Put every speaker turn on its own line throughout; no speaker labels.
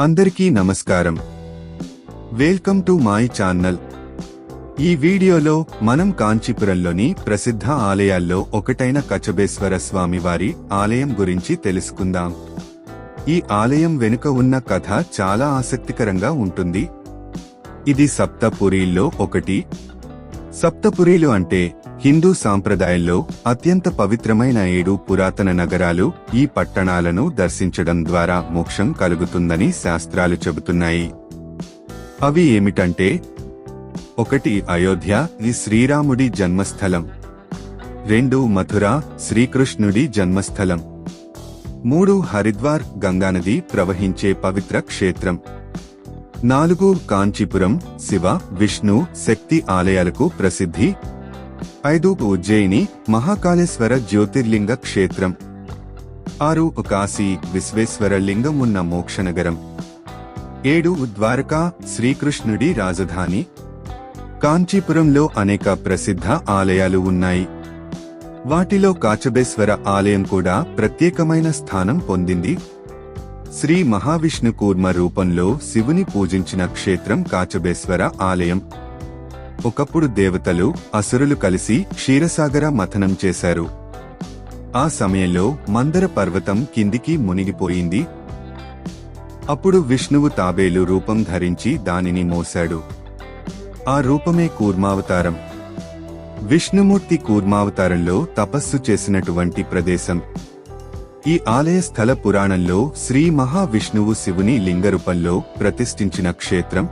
అందరికీ నమస్కారం. Welcome to my channel. ఈ వీడియోలో మనం కాంచీపురంలోని ప్రసిద్ధ ఆలయాల్లో ఒకటైన కచబేశ్వర స్వామివారి ఆలయం గురించి తెలుసుకుందాం. ఈ ఆలయం వెనుక ఉన్న కథ చాలా ఆసక్తికరంగా ఉంటుంది. ఇది సప్తపురీల్లో ఒకటి. సప్తపురీలు అంటే హిందూ సాంప్రదాయంలో అత్యంత పవిత్రమైన 7 పురాతన నగరాలు. ఈ పట్టణాలను దర్శించడం ద్వారా మోక్షం కలుగుతుందని శాస్త్రాలు చెబుతున్నాయి. అవి ఏమిటంటే 1 అయోధ్య, ఇది శ్రీరాముడి జన్మస్థలం. 2 మథుర, శ్రీకృష్ణుడి జన్మస్థలం. 3 హరిద్వార్, గంగానది ప్రవహించే పవిత్ర క్షేత్రం. 4 కాంచీపురం, శివ, విష్ణు, శక్తి ఆలయాలకు ప్రసిద్ధి. 5 ఉజ్జయిని, మహాకాళేశ్వర జ్యోతిర్లింగ క్షేత్రం. 6 కాశీ, విశ్వేశ్వర లింగం ఉన్న మోక్షనగరం. 7 ద్వారకా, శ్రీకృష్ణుడి రాజధాని. కాంచీపురంలో అనేక ప్రసిద్ధ ఆలయాలు ఉన్నాయి. వాటిలో కాచబేశ్వర ఆలయం కూడా ప్రత్యేకమైన స్థానం పొందింది. శ్రీ మహావిష్ణు కూర్మ రూపంలో శివుని పూజించిన క్షేత్రం కాచబేశ్వర ఆలయం. ఒకప్పుడు దేవతలు, అసురులు కలిసి క్షీరసాగర మథనం చేశారు. ఆ సమయంలో మందర పర్వతం కిందికి మునిగిపోయింది. అప్పుడు విష్ణువు తాబేలు రూపం ధరించి దానిని మోశాడు. ఆ రూపమే కూర్మావతారం. విష్ణుమూర్తి కూర్మావతారంలో తపస్సు చేసినటువంటి ప్రదేశం. ఈ ఆలయ స్థల పురాణంలో శ్రీ మహావిష్ణువు శివుని లింగరూపంలో ప్రతిష్ఠించిన క్షేత్రం.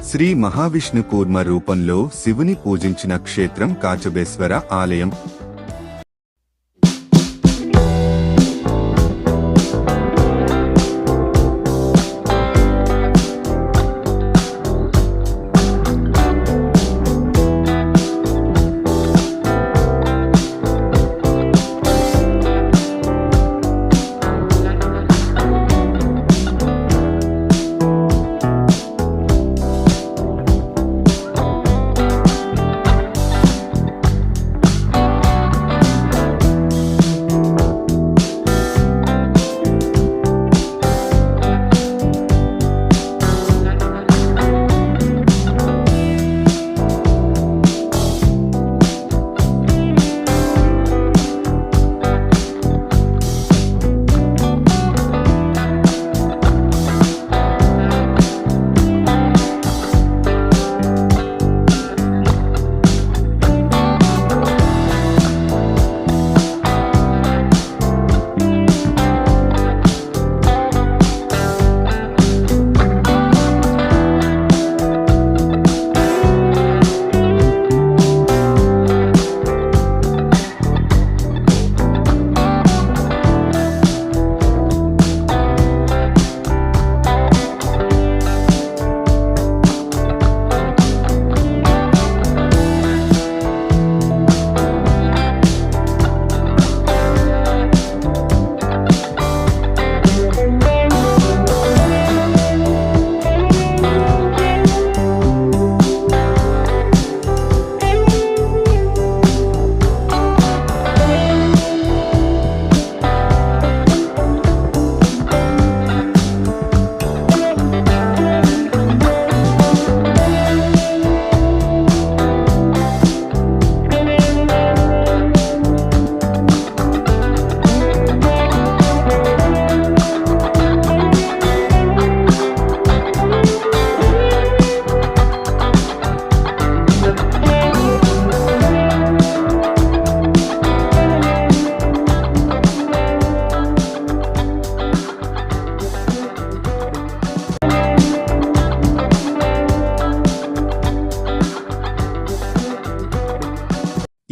శ్రీ మహావిష్ణు కూర్మ రూపంలో శివుని పూజించిన క్షేత్రం కాచబేశ్వర ఆలయం.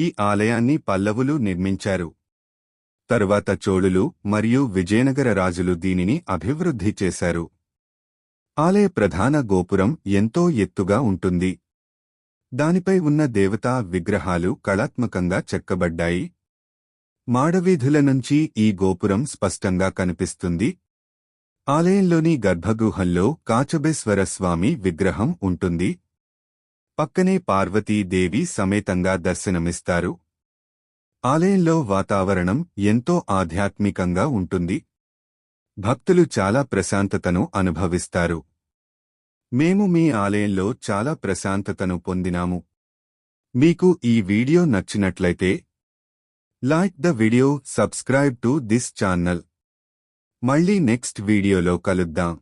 ఈ ఆలయాన్ని పల్లవులు నిర్మించారు. తరువాత చోళులు మరియు విజయనగర రాజులు దీనిని అభివృద్ధి చేశారు. ఆలయ ప్రధాన గోపురం ఎంతో ఎత్తుగా ఉంటుంది. దానిపై ఉన్న దేవతా విగ్రహాలు కళాత్మకంగా చెక్కబడ్డాయి. మాడవీధుల నుంచి ఈ గోపురం స్పష్టంగా కనిపిస్తుంది. ఆలయంలోని గర్భగృహంలో కాచబేశ్వర స్వామి విగ్రహం ఉంటుంది. పక్కనే పార్వతీదేవి సమేతంగా దర్శనమిస్తారు. ఆలయంలో వాతావరణం ఎంతో ఆధ్యాత్మికంగా ఉంటుంది. భక్తులు చాలా ప్రశాంతతను అనుభవిస్తారు. మేము మీ ఆలయంలో చాలా ప్రశాంతతను పొందినాము. మీకు ఈ వీడియో నచ్చినట్లయితే like the video, subscribe to this channel. మళ్ళీ నెక్స్ట్ వీడియోలో కలుద్దాం.